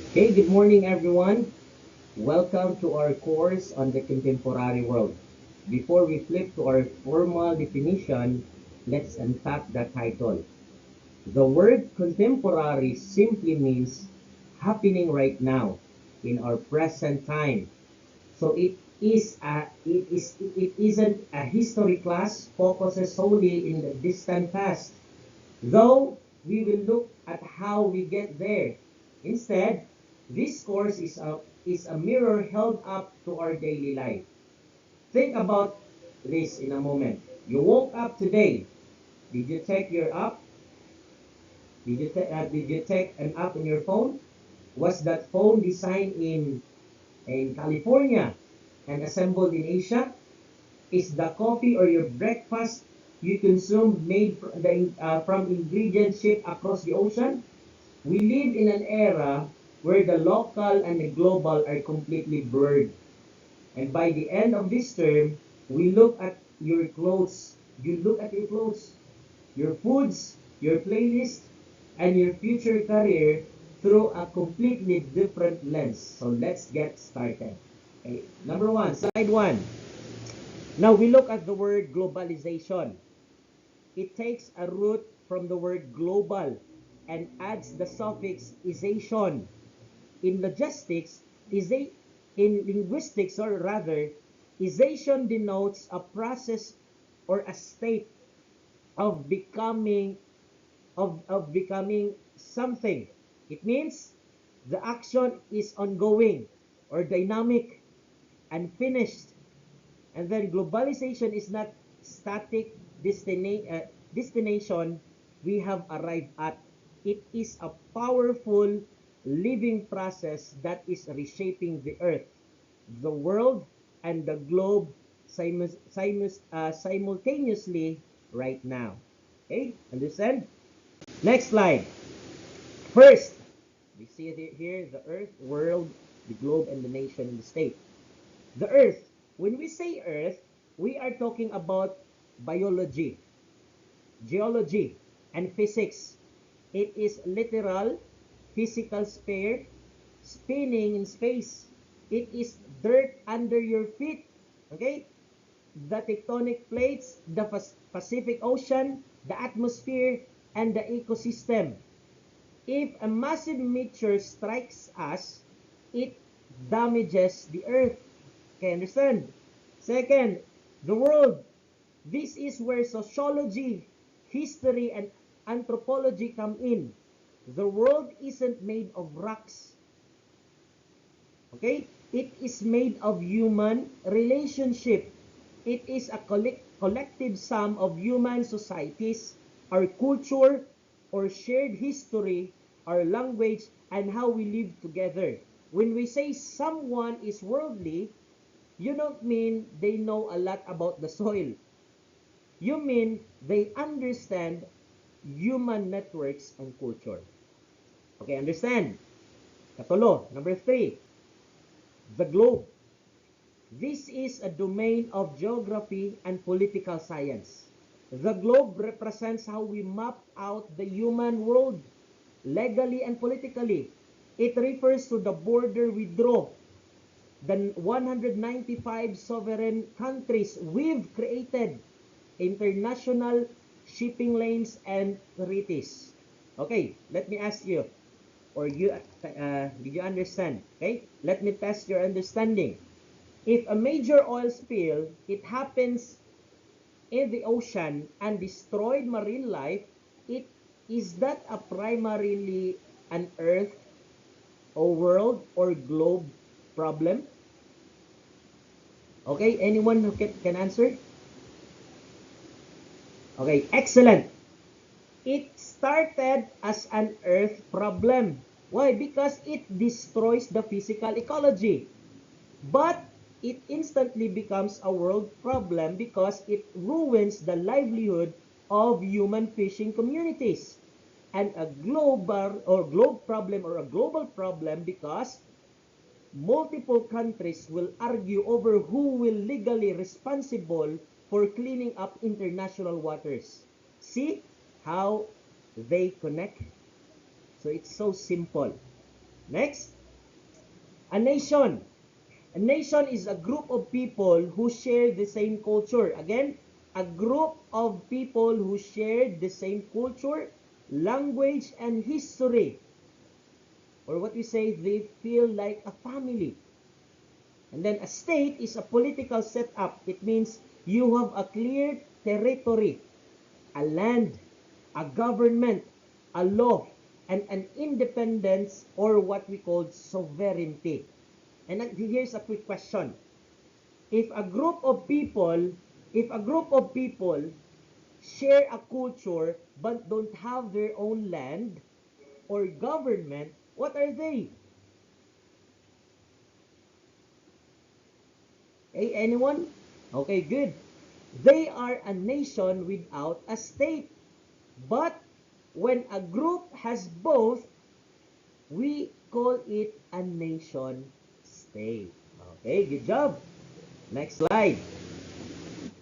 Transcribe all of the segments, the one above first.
Okay, good morning everyone. Welcome to our course on the contemporary world. Before we flip to our formal definition, let's unpack the title. The word contemporary simply means happening right now in our present time. So it isn't a history class focuses solely in the distant past. Though we will look at how we get there. Instead, this course is a mirror held up to our daily life. Think about this in a moment. You woke up today. Did you check your app? Did you check an app in your phone? Was that phone designed in California and assembled in Asia? Is the coffee or your breakfast you consume made from ingredients shipped across the ocean? We live in an era where the local and the global are completely blurred. And by the end of this term, we look at your clothes. You look at your clothes, your foods, your playlist, and your future career through a completely different lens. So let's get started. Okay. Number one, slide one. Now we look at the word globalization. It takes a root from the word global and adds the suffix ization. In logistics, in linguistics, or rather, ization denotes a process or a state of becoming something. It means the action is ongoing or dynamic and finished. And then globalization is not static destination we have arrived at. It is a powerful living process that is reshaping the earth, the world, and the globe simultaneously right now. Okay, understand? Next slide. First, we see it here, the earth, world, the globe, and the nation and the state. The earth. When we say earth, we are talking about biology, geology, and physics. It is literal, physical sphere, spinning in space. It is dirt under your feet. Okay? The tectonic plates, the Pacific Ocean, the atmosphere, and the ecosystem. If a massive meteor strikes us, it damages the earth. Okay, understand? Second, the world. This is where sociology, history, and anthropology come in. The world isn't made of rocks. Okay? It is made of human relationship. It is a collective sum of human societies, our culture, our shared history, our language, and how we live together. When we say someone is worldly, you don't mean they know a lot about the soil. You mean they understand human networks and culture. Okay, understand? Katulo, number 3, the globe. This is a domain of geography and political science. The globe represents how we map out the human world legally and politically. It refers to the border we draw, the 195 sovereign countries we've created, international shipping lanes and treaties. Okay, let me ask you, or did you understand? Okay, let me test your understanding. If a major oil spill, it happens in the ocean and destroyed marine life, it is that a primarily an earth or world or globe problem? Okay, anyone who can answer? Okay, excellent. It started as an earth problem. Why? Because it destroys the physical ecology. But it instantly becomes a world problem because it ruins the livelihood of human fishing communities. And a global problem because multiple countries will argue over who will legally responsible for cleaning up international waters. See how they connect? So it's so simple. Next, A nation. A nation is a group of people who share the same culture. Again, a group of people who share the same culture, language, and history. Or what we say, they feel like a family. And then a state is a political setup. It means you have a clear territory, a land, a government, a law, and an independence, or what we call sovereignty. And here's a quick question. If a group of people, if a group of people share a culture but don't have their own land or government, what are they? Hey, anyone? Okay, good. They are a nation without a state. But when a group has both, we call it a nation state. Okay, good job. Next slide.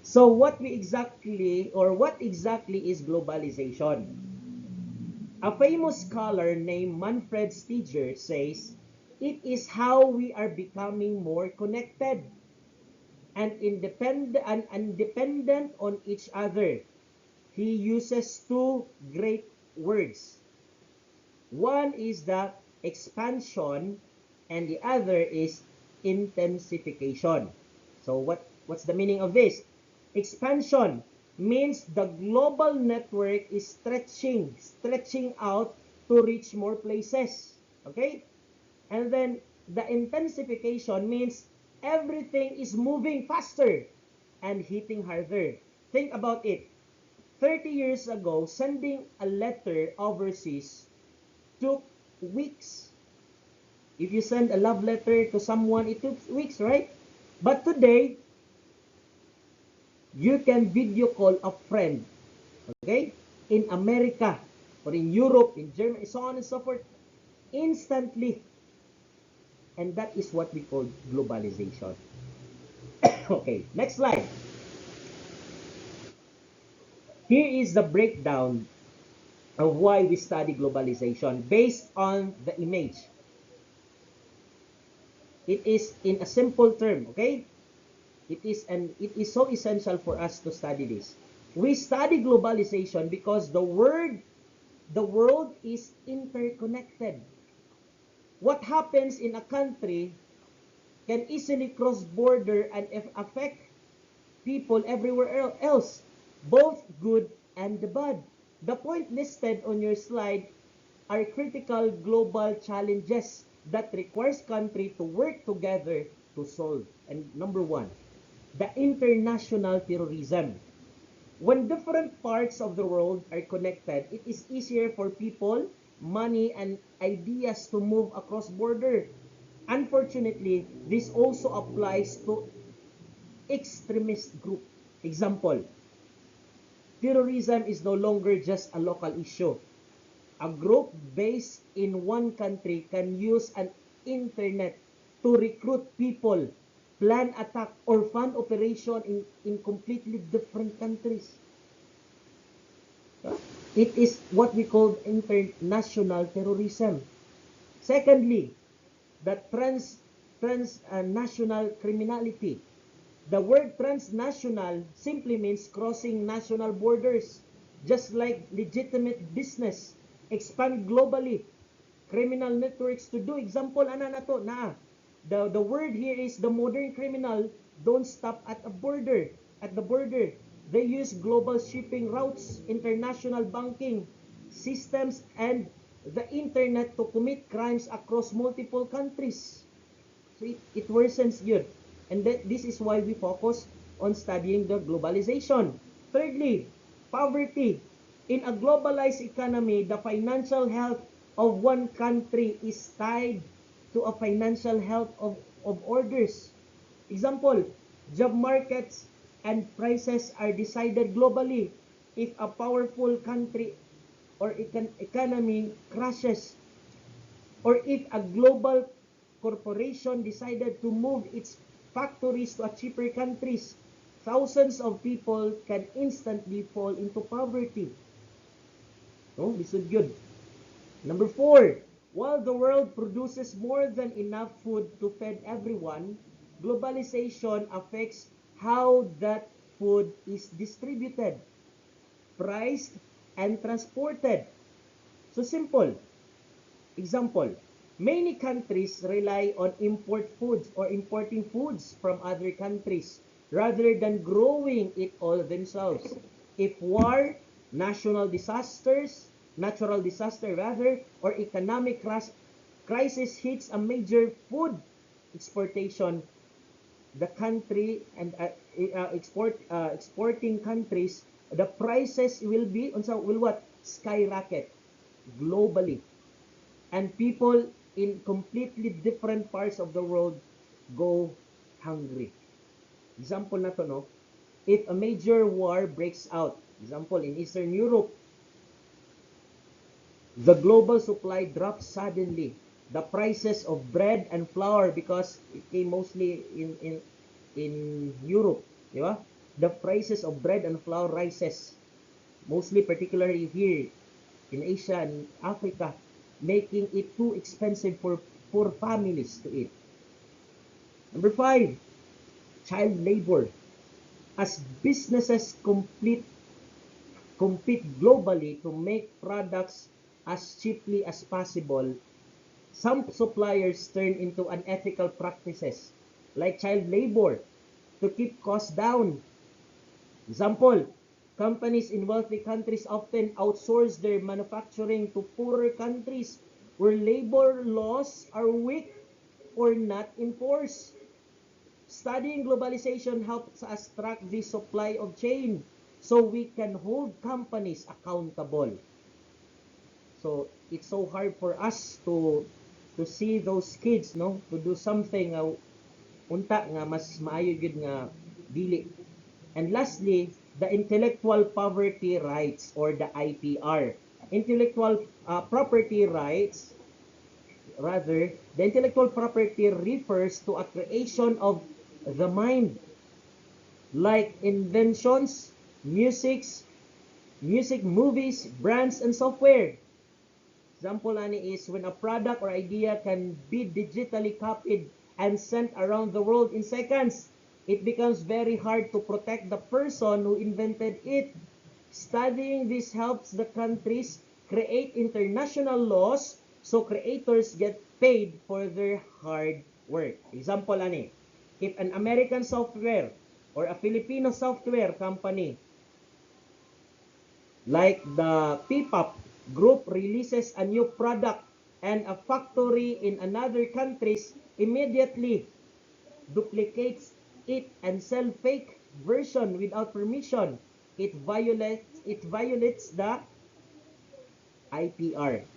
So what exactly is globalization? A famous scholar named Manfred Stiger says, it is how we are becoming more connected and independent on each other. He uses two great words. One is the expansion and the other is intensification. So what's the meaning of this? Expansion means the global network is stretching out to reach more places. Okay? And then the intensification means everything is moving faster and hitting harder. Think about it. 30 years ago, sending a letter overseas took weeks. If you send a love letter to someone, it took weeks, right? But today, you can video call a friend, okay? In America, or in Europe, in Germany, so on and so forth, instantly. And that is what we call globalization. Okay, next slide. Here is the breakdown of why we study globalization based on the image. It is in a simple term, okay? It is so essential for us to study this. We study globalization because the world is interconnected. What happens in a country can easily cross border and affect people everywhere else, both good and the bad. The point listed on your slide are critical global challenges that requires country to work together to solve. And number one, the international terrorism. When different parts of the world are connected, it is easier for people, money, and ideas to move across border. Unfortunately, this also applies to extremist group. Example, terrorism is no longer just a local issue. A group based in one country can use an internet to recruit people, plan attack, or fund operation in completely different countries. It is what we call international terrorism. Secondly, the transnational criminality. The word transnational simply means crossing national borders, just like legitimate business expand globally. Criminal networks to do example ana na to na the word here is the modern criminal don't stop at a border at the border. They use global shipping routes, international banking systems, and the internet to commit crimes across multiple countries. So it worsens yun. And this is why we focus on studying the globalization. Thirdly, poverty. In a globalized economy, the financial health of one country is tied to a financial health of others. Example, job markets and prices are decided globally. If a powerful country or economy crashes, or if a global corporation decided to move its factories to a cheaper countries, thousands of people can instantly fall into poverty. No, this is good. Number 4, While the world produces more than enough food to feed everyone, globalization affects how that food is distributed, priced, and transported. So simple. Example, many countries rely on import foods or importing foods from other countries rather than growing it all themselves. If war, natural disaster rather, or economic crisis hits a major food exportation, the country and exporting countries, the prices will what? Skyrocket globally. And people in completely different parts of the world go hungry. Example na to, no? If a major war breaks out, example in Eastern Europe, the global supply drops suddenly. The prices of bread and flour, because it came mostly in Europe, di ba? The prices of bread and flour rises, mostly particularly here in Asia and Africa, making it too expensive for poor families to eat. Number 5, child labor. As businesses compete globally to make products as cheaply as possible, some suppliers turn into unethical practices like child labor to keep costs down. Example, companies in wealthy countries often outsource their manufacturing to poorer countries where labor laws are weak or not enforced. Studying globalization helps us track the supply of chain so we can hold companies accountable. So it's so hard for us to see those kids, no, to do something unta nga mas maayo gyud nga dili. And lastly, the intellectual poverty rights, or the IPR. Intellectual property rights, rather, the intellectual property refers to a creation of the mind, like inventions, music, movies, brands, and software. Example ani is when a product or idea can be digitally copied and sent around the world in seconds, it becomes very hard to protect the person who invented it. Studying this helps the countries create international laws so creators get paid for their hard work. Example ani, if an American software or a Filipino software company like the P-pop group releases a new product and a factory in another countries immediately duplicates it and sell fake version without permission, it violates the IPR.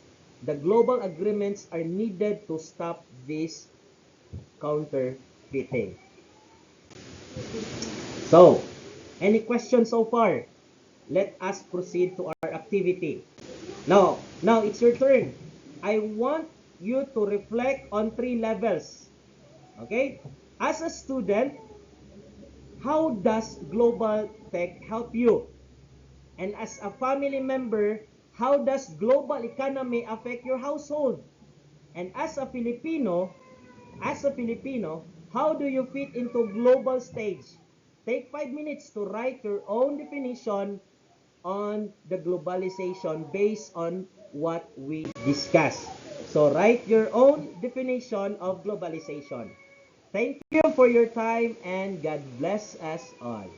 The global agreements are needed to stop this counterfeiting. So, any questions so far? Let us proceed to our activity. Now it's your turn. I want you to reflect on 3 levels. Okay? As a student, how does global tech help you? And as a family member, how does global economy affect your household? And as a Filipino, how do you fit into global stage? Take 5 minutes to write your own definition on the globalization based on what we discussed. So write your own definition of globalization. Thank you for your time and God bless us all.